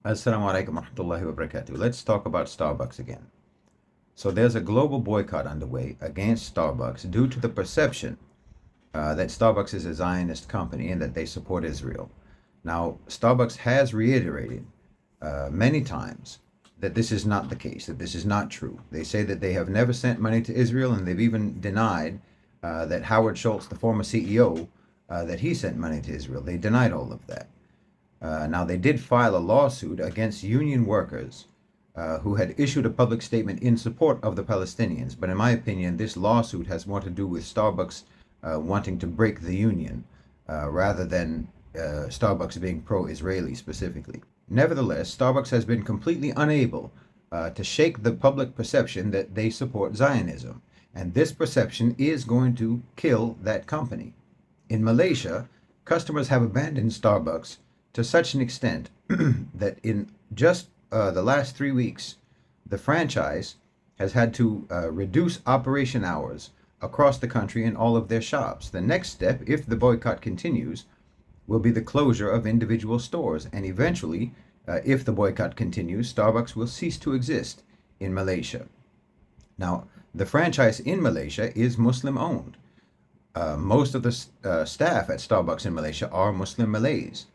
Assalamu alaikum wa rahmatullahi wa barakatuh. Let's talk about Starbucks again. So there's a global boycott underway against Starbucks due to the perception that Starbucks is a Zionist company and that they support Israel. Now, Starbucks has reiterated many times that this is not the case, that this is not true. They say that they have never sent money to Israel, and they've even denied that Howard Schultz, the former CEO, that he sent money to Israel. They denied all of that. Now, they did file a lawsuit against union workers who had issued a public statement in support of the Palestinians. But in my opinion, this lawsuit has more to do with Starbucks wanting to break the union rather than Starbucks being pro-Israeli specifically. Nevertheless, Starbucks has been completely unable to shake the public perception that they support Zionism. And this perception is going to kill that company. In Malaysia, customers have abandoned Starbucks to such an extent that in just the last 3 weeks, the franchise has had to reduce operation hours across the country in all of their shops. The next step, if the boycott continues, will be the closure of individual stores. And eventually, if the boycott continues, Starbucks will cease to exist in Malaysia. Now, the franchise in Malaysia is Muslim owned. Most of the staff at Starbucks in Malaysia are Muslim Malays.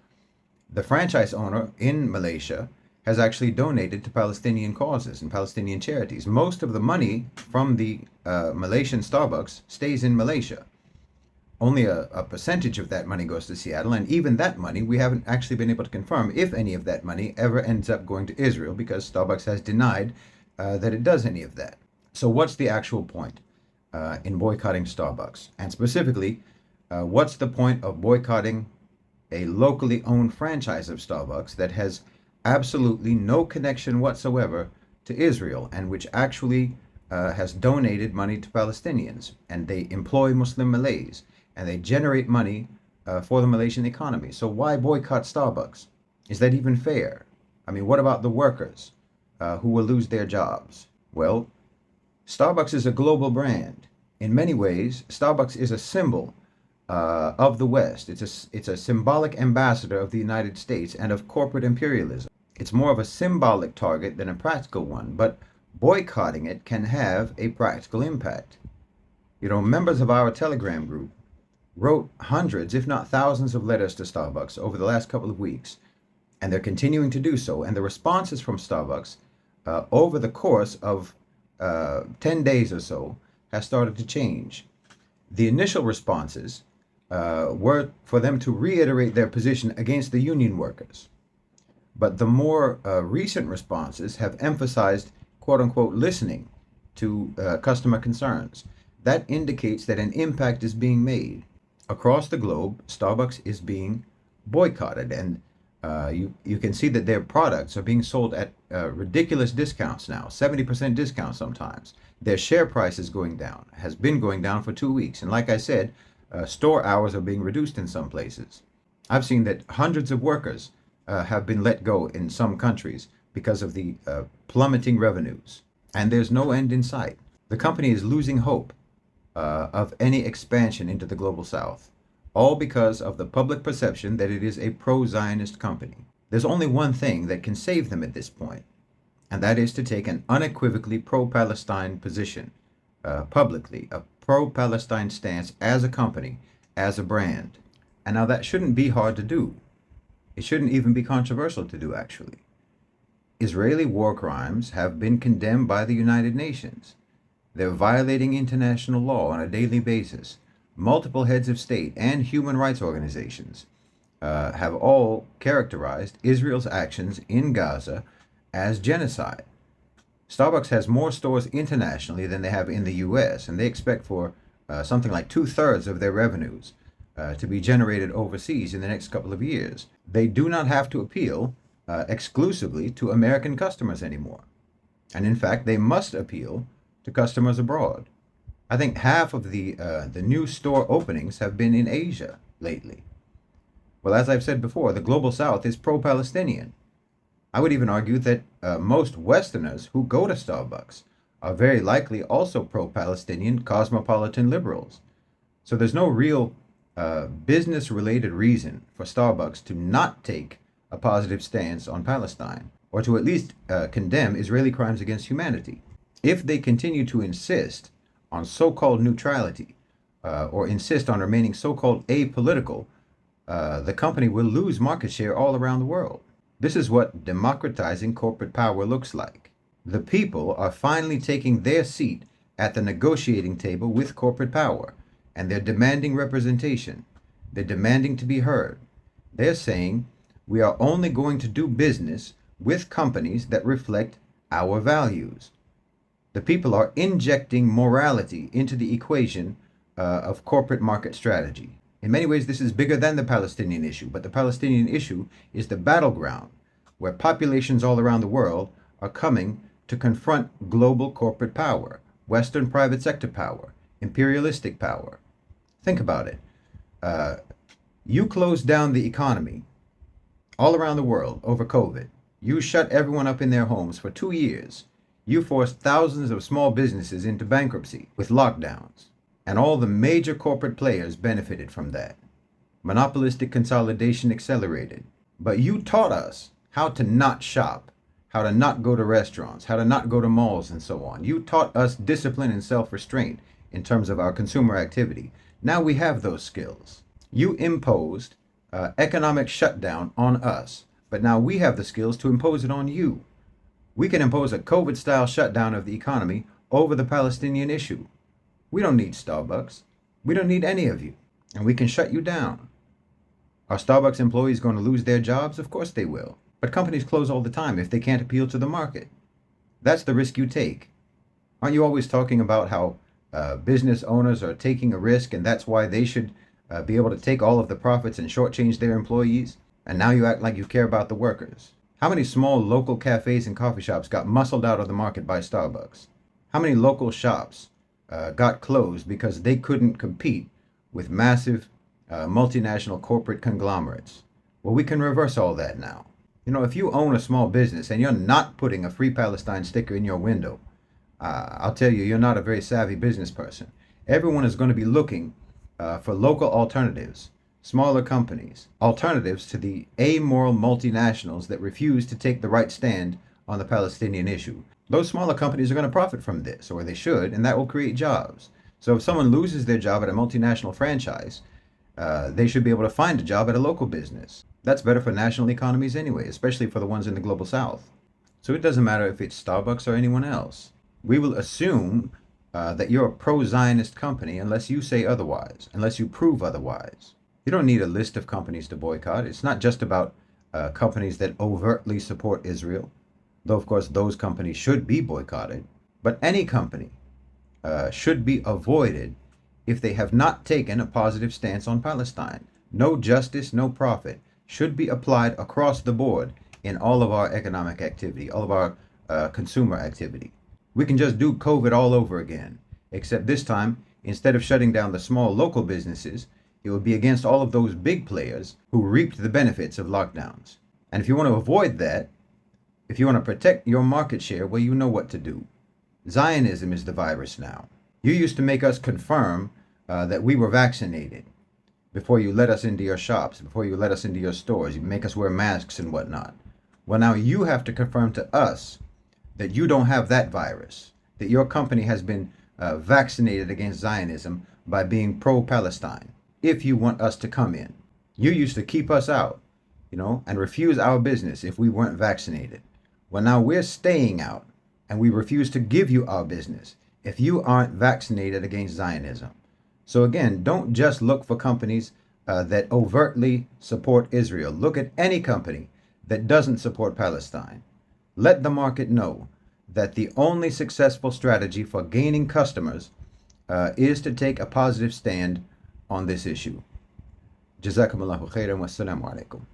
The franchise owner in Malaysia has actually donated to Palestinian causes and Palestinian charities. Most of the money from the Malaysian Starbucks stays in Malaysia. Only a percentage of that money goes to Seattle, and even that money, we haven't actually been able to confirm if any of that money ever ends up going to Israel, because Starbucks has denied that it does any of that. So what's the actual point in boycotting Starbucks? And specifically, what's the point of boycotting a locally owned franchise of Starbucks that has absolutely no connection whatsoever to Israel, and which actually has donated money to Palestinians, and they employ Muslim Malays, and they generate money for the Malaysian economy? So why boycott Starbucks? Is that even fair? I mean, what about the workers who will lose their jobs? Well, Starbucks is a global brand. In many ways, Starbucks is a symbol of the West. It's a symbolic ambassador of the United States and of corporate imperialism. It's more of a symbolic target than a practical one, but boycotting it can have a practical impact. You know, members of our Telegram group wrote hundreds, if not thousands, of letters to Starbucks over the last couple of weeks, and they're continuing to do so. And the responses from Starbucks over the course of 10 days or so has started to change. The initial responses were for them to reiterate their position against the union workers. But the more recent responses have emphasized, quote unquote, listening to customer concerns. That indicates that an impact is being made. Across the globe, Starbucks is being boycotted, and you can see that their products are being sold at ridiculous discounts now, 70% discount sometimes. Their share price is going down, has been going down for 2 weeks. And like I said, store hours are being reduced in some places. I've seen that hundreds of workers have been let go in some countries because of the plummeting revenues. And there's no end in sight. The company is losing hope of any expansion into the global south, all because of the public perception that it is a pro-Zionist company. There's only one thing that can save them at this point, and that is to take an unequivocally pro-Palestine position publicly, a pro-Palestine stance as a company, as a brand. And now that shouldn't be hard to do. It shouldn't even be controversial to do, actually. Israeli war crimes have been condemned by the United Nations. They're violating international law on a daily basis. Multiple heads of state and human rights organizations have all characterized Israel's actions in Gaza as genocide. Starbucks has more stores internationally than they have in the US, and they expect for something like 2/3 of their revenues to be generated overseas in the next couple of years. They do not have to appeal exclusively to American customers anymore. And in fact, they must appeal to customers abroad. I think half of the new store openings have been in Asia lately. Well, as I've said before, the global south is pro-Palestinian. I would even argue that most Westerners who go to Starbucks are very likely also pro-Palestinian cosmopolitan liberals. So there's no real business-related reason for Starbucks to not take a positive stance on Palestine, or to at least condemn Israeli crimes against humanity. If they continue to insist on so-called neutrality, or insist on remaining so-called apolitical, the company will lose market share all around the world. This is what democratizing corporate power looks like. The people are finally taking their seat at the negotiating table with corporate power, and they're demanding representation. They're demanding to be heard. They're saying, we are only going to do business with companies that reflect our values. The people are injecting morality into the equation of corporate market strategy. In many ways, this is bigger than the Palestinian issue, but the Palestinian issue is the battleground where populations all around the world are coming to confront global corporate power, Western private sector power, imperialistic power. Think about it. You closed down the economy all around the world over COVID. You shut everyone up in their homes for 2 years. You forced thousands of small businesses into bankruptcy with lockdowns. And all the major corporate players benefited from that. Monopolistic consolidation accelerated. But you taught us how to not shop, how to not go to restaurants, how to not go to malls, and so on. You taught us discipline and self-restraint in terms of our consumer activity. Now we have those skills. You imposed economic shutdown on us, but now we have the skills to impose it on you. We can impose a COVID-style shutdown of the economy over the Palestinian issue. We don't need Starbucks. We don't need any of you. And we can shut you down. Are Starbucks employees going to lose their jobs? Of course they will. But companies close all the time if they can't appeal to the market. That's the risk you take. Aren't you always talking about how business owners are taking a risk and that's why they should be able to take all of the profits and shortchange their employees? And now you act like you care about the workers. How many small local cafes and coffee shops got muscled out of the market by Starbucks? How many local shops got closed because they couldn't compete with massive multinational corporate conglomerates? Well, we can reverse all that now. You know, if you own a small business and you're not putting a Free Palestine sticker in your window, I'll tell you, you're not a very savvy business person. Everyone is going to be looking for local alternatives, smaller companies, alternatives to the amoral multinationals that refuse to take the right stand on the Palestinian issue. Those smaller companies are going to profit from this, or they should, and that will create jobs. So if someone loses their job at a multinational franchise, they should be able to find a job at a local business. That's better for national economies anyway, especially for the ones in the global south. So it doesn't matter if it's Starbucks or anyone else. We will assume that you're a pro-Zionist company unless you say otherwise, unless you prove otherwise. You don't need a list of companies to boycott. It's not just about companies that overtly support Israel, though of course those companies should be boycotted. But any company should be avoided if they have not taken a positive stance on Palestine. No justice, no profit should be applied across the board in all of our economic activity, all of our consumer activity. We can just do COVID all over again, except this time, instead of shutting down the small local businesses, it would be against all of those big players who reaped the benefits of lockdowns. And if you want to avoid that, if you want to protect your market share, well, you know what to do. Zionism is the virus now. You used to make us confirm that we were vaccinated before you let us into your shops, before you let us into your stores. You make us wear masks and whatnot. Well, now you have to confirm to us that you don't have that virus, that your company has been vaccinated against Zionism by being pro-Palestine, if you want us to come in. You used to keep us out, and refuse our business if we weren't vaccinated. Well, now we're staying out, and we refuse to give you our business if you aren't vaccinated against Zionism. So again, don't just look for companies that overtly support Israel. Look at any company that doesn't support Palestine. Let the market know that the only successful strategy for gaining customers is to take a positive stand on this issue. Jazakumullahu khairan, wassalamu alaikum.